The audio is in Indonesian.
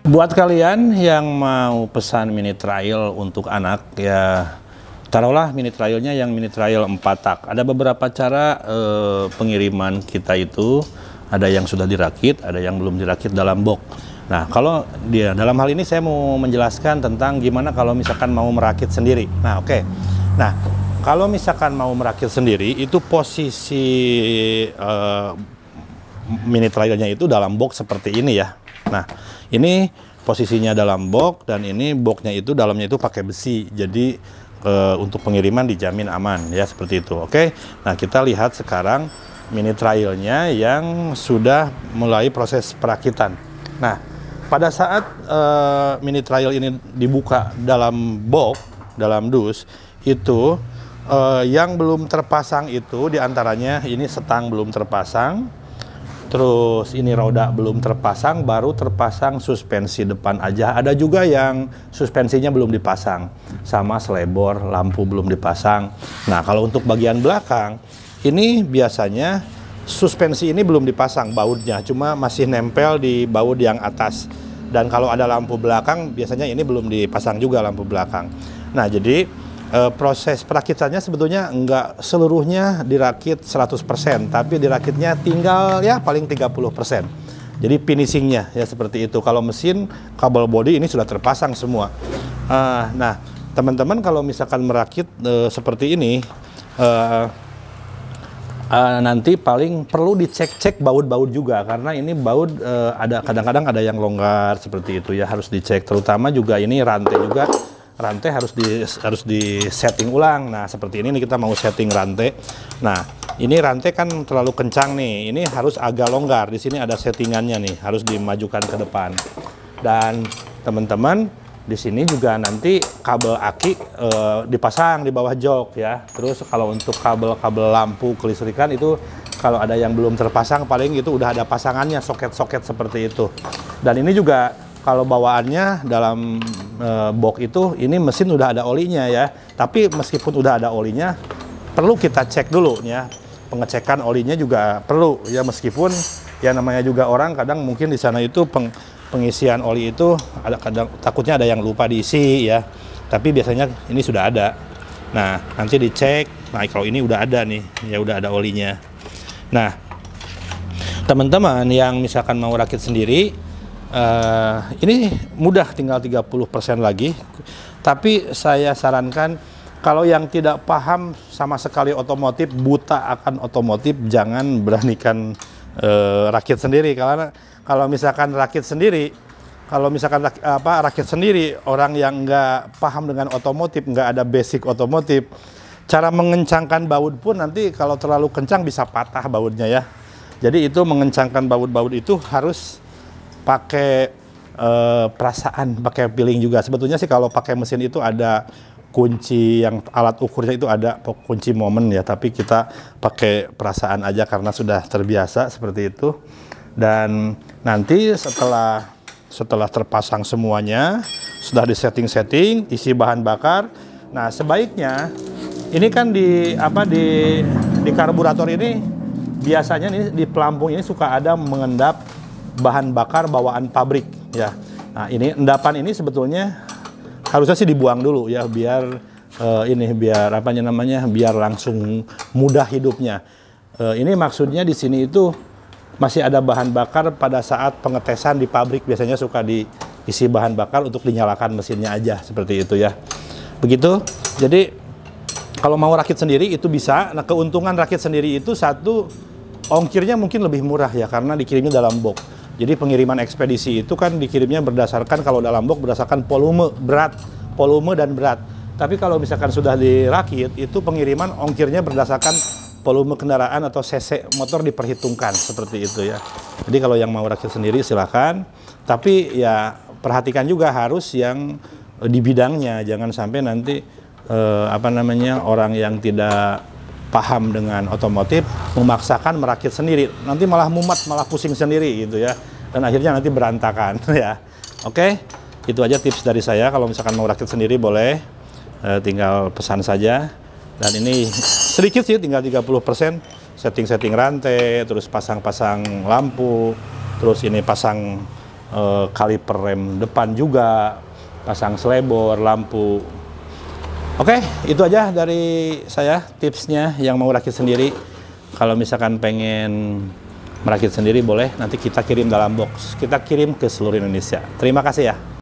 Buat kalian yang mau pesan mini trail untuk anak, ya taruhlah mini trailnya yang mini trail 4 tak. Ada beberapa cara pengiriman kita itu, ada yang sudah dirakit, ada yang belum dirakit dalam box. Nah, kalau dia dalam hal ini saya mau menjelaskan tentang gimana kalau misalkan mau merakit sendiri. Nah, oke. Nah, kalau misalkan mau merakit sendiri, itu posisi mini trailnya itu dalam box seperti ini ya. Nah, ini posisinya dalam box, dan ini boxnya itu dalamnya itu pakai besi. Jadi untuk pengiriman dijamin aman ya, seperti itu. Oke. Nah, kita lihat sekarang mini trailnya yang sudah mulai proses perakitan. Nah, pada saat mini trail ini dibuka dalam box, dalam dus, itu yang belum terpasang itu diantaranya ini setang belum terpasang, terus ini roda belum terpasang, baru terpasang suspensi depan aja. Ada juga yang suspensinya belum dipasang, sama selebor lampu belum dipasang. Nah, kalau untuk bagian belakang, ini biasanya suspensi ini belum dipasang bautnya, cuma masih nempel di baut yang atas. Dan kalau ada lampu belakang, biasanya ini belum dipasang juga lampu belakang. Nah, jadi proses perakitannya sebetulnya enggak seluruhnya dirakit 100%, tapi dirakitnya tinggal ya paling 30%. Jadi finishingnya ya seperti itu. Kalau mesin, kabel bodi ini sudah terpasang semua. Nah, teman-teman kalau misalkan merakit seperti ini, nanti paling perlu dicek-cek baut-baut juga, karena ini baut ada kadang-kadang ada yang longgar seperti itu ya, harus dicek. Terutama juga ini rantai juga. Rantai harus di setting ulang. Nah, seperti ini nih, kita mau setting rantai. Nah, ini rantai kan terlalu kencang nih. Ini harus agak longgar. Di sini ada settingannya nih, harus dimajukan ke depan. Dan teman-teman, di sini juga nanti kabel aki dipasang di bawah jok ya. Terus kalau untuk kabel-kabel lampu kelistrikan itu kalau ada yang belum terpasang, paling itu udah ada pasangannya, soket-soket seperti itu. Dan ini juga kalau bawaannya dalam box itu, ini mesin udah ada olinya ya. Tapi meskipun udah ada olinya, perlu kita cek dulu ya. Pengecekan olinya juga perlu ya, meskipun ya namanya juga orang, kadang mungkin di sana itu pengisian oli itu ada, kadang takutnya ada yang lupa diisi ya. Tapi biasanya ini sudah ada. Nah, nanti dicek. Nah, kalau ini udah ada nih, ya udah ada olinya. Nah, teman-teman yang misalkan mau rakit sendiri, ini mudah, tinggal 30% lagi. Tapi saya sarankan, kalau yang tidak paham sama sekali otomotif, buta akan otomotif, jangan beranikan rakit sendiri. Karena kalau misalkan rakit sendiri, rakit sendiri, orang yang nggak paham dengan otomotif, nggak ada basic otomotif, cara mengencangkan baut pun nanti kalau terlalu kencang bisa patah bautnya ya. Jadi itu mengencangkan baut-baut itu harus pakai perasaan, pakai feeling juga. Sebetulnya sih kalau pakai mesin itu ada kunci, yang alat ukurnya itu ada kunci momen ya, tapi kita pakai perasaan aja karena sudah terbiasa seperti itu. Dan nanti setelah terpasang semuanya, sudah disetting-setting, isi bahan bakar. Nah, sebaiknya ini kan di karburator ini biasanya nih di pelampung ini suka ada mengendap bahan bakar bawaan pabrik ya. Nah, ini endapan ini sebetulnya harusnya sih dibuang dulu ya, biar biar langsung mudah hidupnya. Ini maksudnya di sini itu masih ada bahan bakar pada saat pengetesan di pabrik, biasanya suka diisi bahan bakar untuk dinyalakan mesinnya aja, seperti itu ya. Begitu. Jadi kalau mau rakit sendiri itu bisa. Nah, keuntungan rakit sendiri itu satu, ongkirnya mungkin lebih murah ya, karena dikirimnya dalam box. Jadi pengiriman ekspedisi itu kan dikirimnya berdasarkan, kalau dalam box berdasarkan volume dan berat. Tapi kalau misalkan sudah dirakit, itu pengiriman ongkirnya berdasarkan volume kendaraan atau cc motor diperhitungkan, seperti itu ya. Jadi kalau yang mau rakit sendiri silakan, tapi ya perhatikan juga harus yang di bidangnya, jangan sampai nanti orang yang tidak paham dengan otomotif memaksakan merakit sendiri, nanti malah mumet, malah pusing sendiri gitu ya, dan akhirnya nanti berantakan ya. Oke, itu aja tips dari saya. Kalau misalkan mau rakit sendiri boleh, tinggal pesan saja. Dan ini sedikit sih, tinggal 30%, setting-setting rantai, terus pasang-pasang lampu, terus ini pasang kaliper rem depan juga, pasang selebor, lampu. Oke, itu aja dari saya tipsnya yang mau rakit sendiri. Kalau misalkan pengen merakit sendiri boleh, nanti kita kirim dalam box. Kita kirim ke seluruh Indonesia. Terima kasih ya.